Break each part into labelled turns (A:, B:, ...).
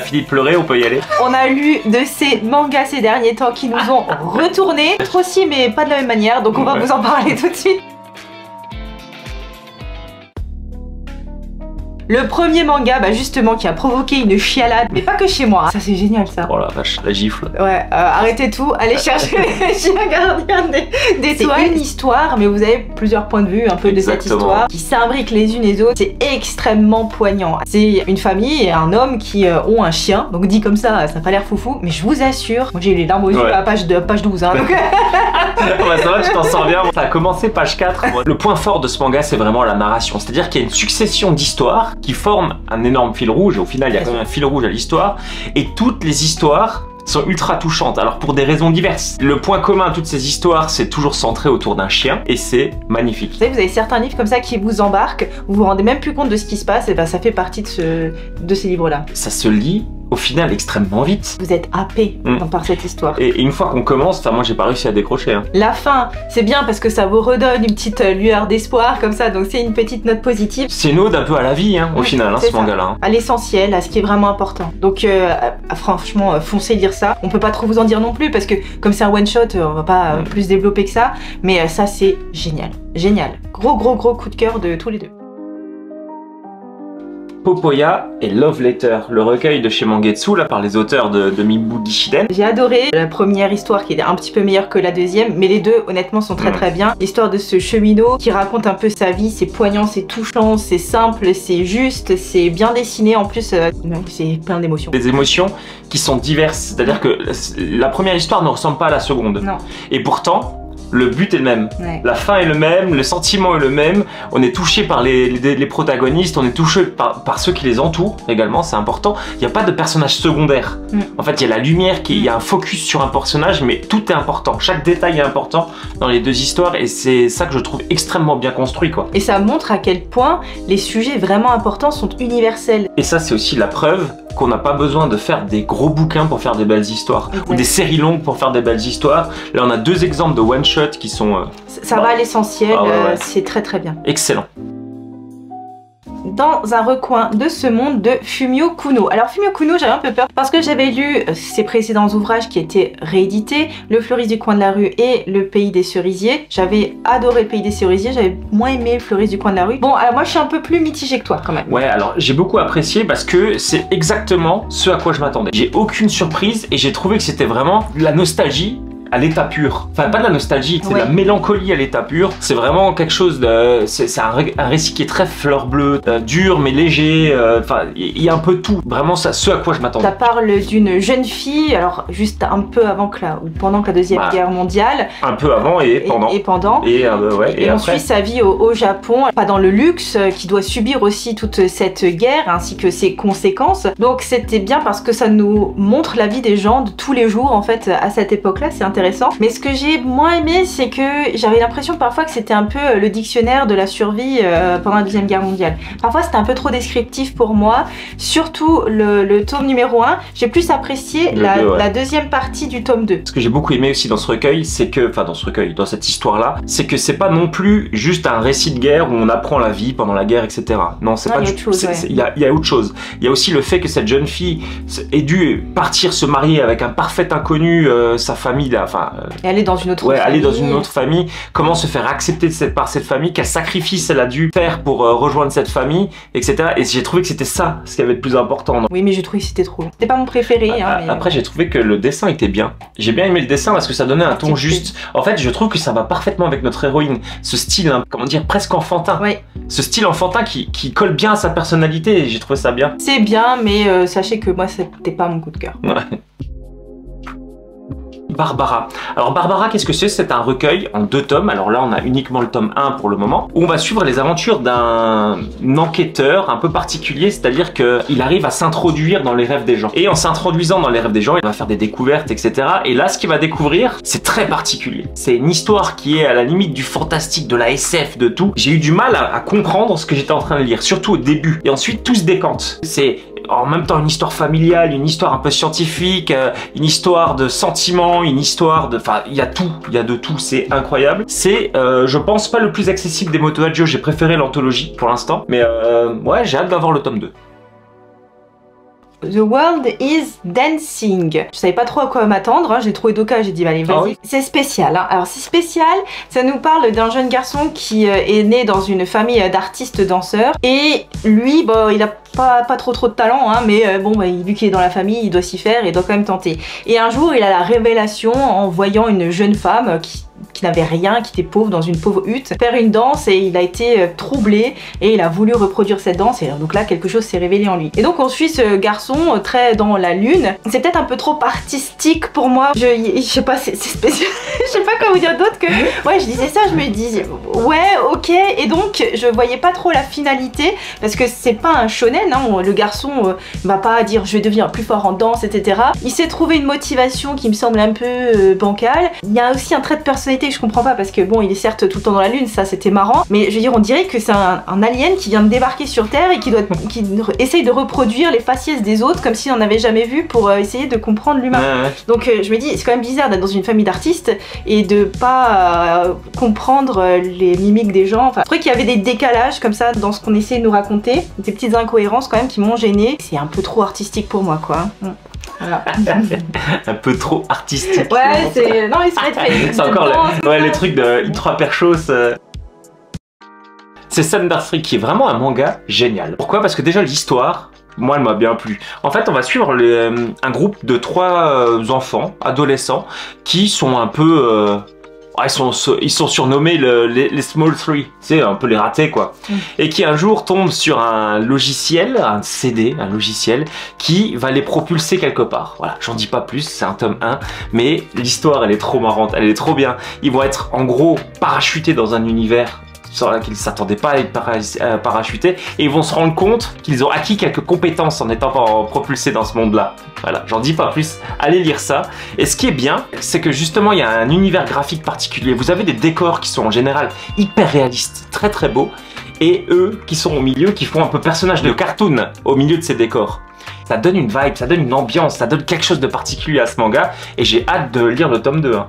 A: Philippe pleurait, on peut y aller.
B: On a lu de ces mangas ces derniers temps qui nous ont retournés. Peut-être aussi, mais pas de la même manière, donc on va vous en parler tout de suite. Le premier manga, bah justement, qui a provoqué une chialade, mais pas que chez moi. Ça, c'est génial, ça.
A: Oh la vache, la gifle.
B: Ouais, arrêtez tout, allez chercher les chiens gardiens des toits. C'est une histoire, mais vous avez plusieurs points de vue un peu de cette histoire qui s'imbriquent les unes les autres. C'est extrêmement poignant. C'est une famille et un homme qui ont un chien. Donc dit comme ça n'a pas l'air foufou, mais je vous assure, moi j'ai eu les larmes aux yeux à page 12. Hein, donc...
A: Ouais, c'est vrai, tu t'en sors bien. Ça a commencé page 4. Le point fort de ce manga, c'est vraiment la narration. C'est-à-dire qu'il y a une succession d'histoires qui forment un énorme fil rouge. Et au final, il y a quand même un fil rouge à l'histoire. Et toutes les histoires sont ultra touchantes, alors pour des raisons diverses. Le point commun à toutes ces histoires, c'est toujours centré autour d'un chien, et c'est magnifique.
B: Vous savez, vous avez certains livres comme ça qui vous embarquent, vous vous rendez même plus compte de ce qui se passe, et ben ça fait partie de ces livres-là.
A: Ça se lit au final extrêmement vite.
B: Vous êtes happé par cette histoire.
A: Et une fois qu'on commence, enfin moi j'ai pas réussi à décrocher. Hein.
B: La fin, c'est bien parce que ça vous redonne une petite lueur d'espoir comme ça, donc c'est une petite note positive.
A: C'est une ode un peu à la vie hein, au final, hein, ce manga-là. Hein.
B: À l'essentiel, à ce qui est vraiment important. Donc franchement, foncez lire ça. On peut pas trop vous en dire non plus parce que comme c'est un one shot, on va pas plus développer que ça. Mais ça c'est génial, génial. Gros coup de cœur de tous les deux.
A: Popoya et Love Letter, le recueil de chez Mangetsu, là, par les auteurs de Mibu Gishiden.
B: J'ai adoré la première histoire qui était un petit peu meilleure que la deuxième, mais les deux, honnêtement, sont très bien. L'histoire de ce cheminot qui raconte un peu sa vie, c'est poignant, c'est touchant, c'est simple, c'est juste, c'est bien dessiné, en plus, c'est plein d'émotions.
A: Des émotions qui sont diverses, c'est-à-dire que la première histoire ne ressemble pas à la seconde.
B: Non.
A: Et pourtant, le but est le même, la fin est le même, le sentiment est le même, on est touché par les protagonistes, on est touché par ceux qui les entourent également, c'est important. Il n'y a pas de personnage secondaire. En fait, il y a la lumière, il y a un focus sur un personnage, mais tout est important, chaque détail est important dans les deux histoires et c'est ça que je trouve extrêmement bien construit, quoi.
B: Et ça montre à quel point les sujets vraiment importants sont universels.
A: Et ça, c'est aussi la preuve qu'on n'a pas besoin de faire des gros bouquins pour faire des belles histoires, ou des séries longues pour faire des belles histoires. Là, on a deux exemples de one-shot qui sont...
B: ça va à l'essentiel, c'est très bien.
A: Excellent.
B: Dans un recoin de ce monde de Fumio Kuno. Alors Fumio Kuno, j'avais un peu peur parce que j'avais lu ses précédents ouvrages qui étaient réédités, Le Fleuriste du coin de la rue et Le Pays des Cerisiers. J'avais adoré Le Pays des Cerisiers, j'avais moins aimé Le Fleuriste du coin de la rue. Bon, alors moi je suis un peu plus mitigée que toi quand même.
A: Ouais, alors j'ai beaucoup apprécié parce que c'est exactement ce à quoi je m'attendais. J'ai aucune surprise et j'ai trouvé que c'était vraiment la nostalgie à l'état pur. Enfin, pas de la nostalgie, c'est de la mélancolie à l'état pur. C'est vraiment quelque chose de... C'est un récit qui est très fleur bleue, dur mais léger. Enfin, il y a un peu tout. Vraiment, c'est ce à quoi je m'attendais.
B: Ça parle d'une jeune fille, alors juste un peu avant que ou pendant que la Deuxième Guerre mondiale.
A: Un peu avant et pendant.
B: Et pendant.
A: Et
B: on
A: après.
B: suit sa vie au Japon, pas dans le luxe, qui doit subir aussi toute cette guerre ainsi que ses conséquences. Donc c'était bien parce que ça nous montre la vie des gens de tous les jours en fait à cette époque-là. C'est intéressant. Mais ce que j'ai moins aimé, c'est que j'avais l'impression parfois que c'était un peu le dictionnaire de la survie pendant la Deuxième Guerre mondiale. Parfois c'était un peu trop descriptif pour moi, surtout le tome numéro 1. J'ai plus apprécié la deuxième partie du tome 2.
A: Ce que j'ai beaucoup aimé aussi dans ce recueil, c'est que, enfin dans cette histoire-là, c'est que c'est pas non plus juste un récit de guerre où on apprend la vie pendant la guerre, etc. Non, c'est pas du tout. Il y a autre chose. Il y a aussi le fait que cette jeune fille ait dû partir se marier avec un parfait inconnu, sa famille là. Enfin,
B: et aller dans une autre famille.
A: Aller dans une autre famille, comment se faire accepter par cette famille, quel sacrifice elle a dû faire pour rejoindre cette famille, etc. Et j'ai trouvé que c'était ça, ce qui avait le plus important.
B: Oui, mais j'ai trouvé que c'était trop long. C'était pas mon préféré.
A: Après, j'ai trouvé que le dessin était bien. J'ai bien aimé le dessin parce que ça donnait un ton juste. En fait, je trouve que ça va parfaitement avec notre héroïne. Ce style, hein, comment dire, presque enfantin. Ce style enfantin qui colle bien à sa personnalité et j'ai trouvé ça bien.
B: C'est bien, mais sachez que moi, c'était pas mon coup de cœur.
A: Barbara. Alors Barbara, qu'est-ce que c'est? C'est un recueil en 2 tomes. Alors là, on a uniquement le tome 1 pour le moment, où on va suivre les aventures d'un enquêteur un peu particulier, c'est-à-dire qu'il arrive à s'introduire dans les rêves des gens. Et en s'introduisant dans les rêves des gens, il va faire des découvertes, etc. Et là, ce qu'il va découvrir, c'est très particulier. C'est une histoire qui est à la limite du fantastique, de la SF, de tout. J'ai eu du mal à comprendre ce que j'étais en train de lire, surtout au début. Et ensuite, tout se décante. C'est en même temps une histoire familiale, une histoire un peu scientifique, une histoire de sentiments, une histoire de... Enfin, il y a tout, il y a de tout, c'est incroyable. C'est, je pense, pas le plus accessible des Moto Hagio, j'ai préféré l'anthologie pour l'instant, mais ouais, j'ai hâte d'avoir le tome 2.
B: The World is Dancing. Je savais pas trop à quoi m'attendre, hein. J'ai trouvé Doka, j'ai dit allez vas-y. Ah oui. C'est spécial, hein. Alors c'est spécial, ça nous parle d'un jeune garçon qui est né dans une famille d'artistes danseurs et lui, bon, il a pas trop de talent, hein, mais bon, bah, vu qu'il est dans la famille, il doit s'y faire et il doit quand même tenter. Et un jour, il a la révélation en voyant une jeune femme qui n'avait rien, qui était pauvre, dans une pauvre hutte, faire une danse et il a été troublé et il a voulu reproduire cette danse et donc là quelque chose s'est révélé en lui. Et donc on suit ce garçon très dans la lune. C'est peut-être un peu trop artistique pour moi, je sais pas, c'est spécial, je sais pas comment vous dire d'autre que... Ouais, je disais ça, je me dis ouais, ok, et donc je voyais pas trop la finalité parce que c'est pas un shonen, hein. Le garçon va pas dire je vais devenir plus fort en danse, etc. Il s'est trouvé une motivation qui me semble un peu bancale. Il y a aussi un trait de personnalité que je comprends pas parce que bon, il est certes tout le temps dans la lune, ça c'était marrant, mais je veux dire, on dirait que c'est un alien qui vient de débarquer sur Terre et qui essaye de reproduire les faciès des autres comme s'il n'en avait jamais vu pour essayer de comprendre l'humain. Ouais. Donc je me dis, c'est quand même bizarre d'être dans une famille d'artistes et de pas comprendre les mimiques des gens. Enfin, je trouvais qu'il y avait des décalages comme ça dans ce qu'on essayait de nous raconter, des petites incohérences quand même qui m'ont gênée. C'est un peu trop artistique pour moi, quoi. Voilà.
A: Un peu trop artistique.
B: Ouais, c'est... Non, c'est
A: encore les trucs de Ultra Perchos. C'est Thunder Street qui est vraiment un manga génial. Pourquoi? Parce que déjà l'histoire, moi elle m'a bien plu. En fait on va suivre un groupe de 3 enfants, adolescents, qui sont un peu... ils sont surnommés les Small Three, c'est un peu les ratés quoi. Et qui un jour tombent sur un logiciel, un CD, un logiciel qui va les propulser quelque part. Voilà, j'en dis pas plus, c'est un tome 1, mais l'histoire elle est trop marrante, elle est trop bien. Ils vont être en gros parachutés dans un univers sur laquelle ils ne s'attendaient pas à être parachutés et ils vont se rendre compte qu'ils ont acquis quelques compétences en étant propulsés dans ce monde-là. Voilà, j'en dis pas plus, allez lire ça. Et ce qui est bien, c'est que justement il y a un univers graphique particulier. Vous avez des décors qui sont en général hyper réalistes, très très beaux, et eux qui sont au milieu, qui font un peu personnage de cartoon au milieu de ces décors. Ça donne une vibe, ça donne une ambiance, ça donne quelque chose de particulier à ce manga, et j'ai hâte de lire le tome 2. Hein.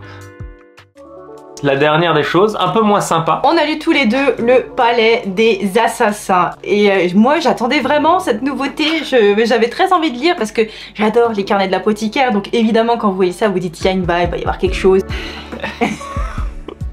A: La dernière des choses, un peu moins sympa.
B: On a lu tous les deux Le Palais des Assassins. Et moi, j'attendais vraiment cette nouveauté. J'avais très envie de lire parce que j'adore les carnets de l'apothicaire. Donc évidemment, quand vous voyez ça, vous dites, il y a une vibe, il va y avoir quelque chose.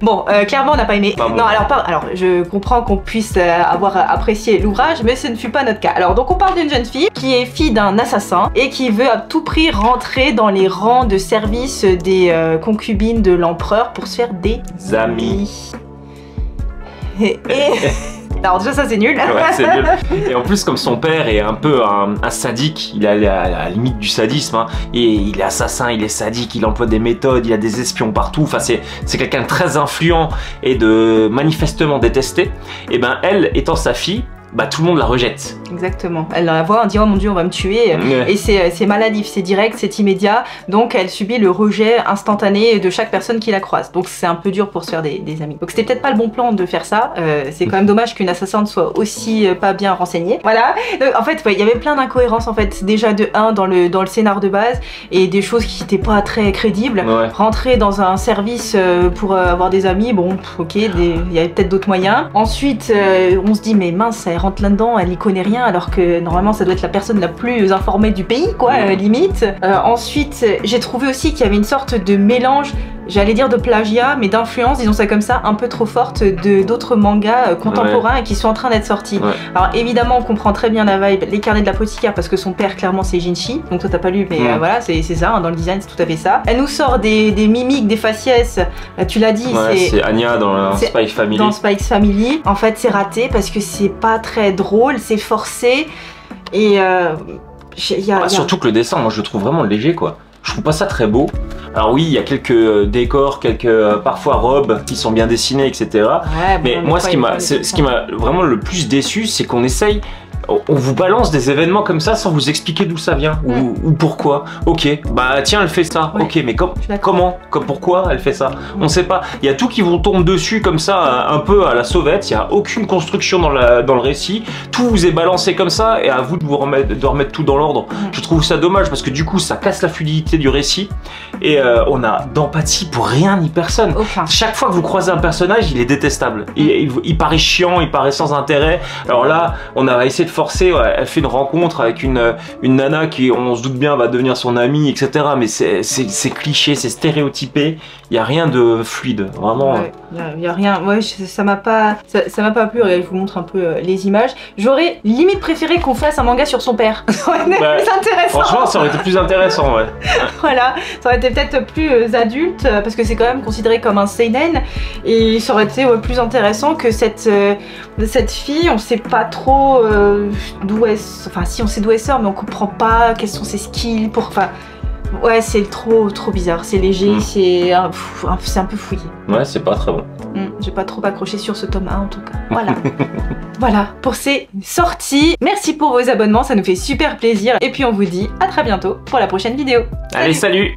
B: Bon, clairement on n'a pas aimé. Bon. Non, alors je comprends qu'on puisse avoir apprécié l'ouvrage, mais ce ne fut pas notre cas. Alors donc on parle d'une jeune fille qui est fille d'un assassin et qui veut à tout prix rentrer dans les rangs de service des concubines de l'empereur pour se faire des amis. Alors déjà ça c'est nul.
A: Ouais, c'est nul. Et en plus comme son père est un peu un sadique, il est à la limite du sadisme, hein, et il est assassin, il est sadique, il emploie des méthodes, il a des espions partout, enfin c'est quelqu'un de très influent et de manifestement détesté. Et ben elle étant sa fille, bah tout le monde la rejette.
B: Exactement. Elle la voit, on dit oh mon dieu on va me tuer, et c'est maladif, c'est direct, c'est immédiat, donc elle subit le rejet instantané de chaque personne qui la croise. Donc c'est un peu dur pour se faire des amis. Donc c'était peut-être pas le bon plan de faire ça, c'est quand même dommage qu'une assassine soit aussi pas bien renseignée. Voilà, donc, en fait il y avait plein d'incohérences en fait, déjà de 1 dans le scénar de base, et des choses qui n'étaient pas très crédibles. Ouais. Rentrer dans un service pour avoir des amis, bon ok, il y avait peut-être d'autres moyens. Ensuite on se dit mais mince, elle rentre là-dedans, elle y connaît rien alors que normalement ça doit être la personne la plus informée du pays quoi, limite. Ensuite j'ai trouvé aussi qu'il y avait une sorte de mélange, j'allais dire de plagiat, mais d'influence, disons ça comme ça, un peu trop forte d'autres mangas contemporains et qui sont en train d'être sortis. Ouais. Alors évidemment on comprend très bien la vibe, les carnets de l'apothicaire parce que son père clairement c'est Jinchi, donc toi t'as pas lu mais voilà c'est ça, hein, dans le design c'est tout à fait ça. Elle nous sort des mimiques, des faciès, tu l'as dit,
A: c'est Anya dans Spy Family.
B: Dans Spy Family, en fait c'est raté parce que c'est pas très drôle, c'est forcé et
A: surtout que le dessin moi je le trouve vraiment léger quoi. Je trouve pas ça très beau. Alors oui, il y a quelques décors, quelques parfois robes qui sont bien dessinées, etc. Ouais, mais moi, ce qui m'a vraiment le plus déçu, c'est qu'on essaye. On vous balance des événements comme ça sans vous expliquer d'où ça vient ou pourquoi. Ok, bah tiens, elle fait ça. Ouais. Ok, mais comment, pourquoi elle fait ça? On sait pas. Il y a tout qui vous tombe dessus comme ça, un peu à la sauvette. Il n'y a aucune construction dans le récit. Tout vous est balancé comme ça et à vous de remettre tout dans l'ordre. Je trouve ça dommage parce que du coup, ça casse la fluidité du récit et on a d'empathie pour rien ni personne. Chaque fois que vous croisez un personnage, il est détestable. Il paraît chiant, il paraît sans intérêt. Alors là, on a essayé de forcer, ouais, elle fait une rencontre avec une nana qui, on se doute bien, va devenir son amie, etc. Mais c'est cliché, c'est stéréotypé, il n'y a rien de fluide, vraiment.
B: Ouais, y a rien, ouais, ça m'a pas plu, regarde, je vous montre un peu les images. J'aurais limite préféré qu'on fasse un manga sur son père, ça aurait été plus intéressant.
A: Franchement, ça aurait été plus intéressant, ouais.
B: Voilà, ça aurait été peut-être plus adulte, parce que c'est quand même considéré comme un seinen, et ça aurait été plus intéressant que cette fille, on sait pas trop d'où elle... Enfin si, on sait d'où elle sort, mais on comprend pas quels sont ses skills pour... Enfin, ouais, c'est trop bizarre, c'est léger, c'est un peu fouillé.
A: Ouais, c'est pas très bon.
B: J'ai pas trop accroché sur ce tome 1 en tout cas. Voilà. Voilà pour ces sorties. Merci pour vos abonnements, ça nous fait super plaisir. Et puis on vous dit à très bientôt pour la prochaine vidéo.
A: Allez, salut.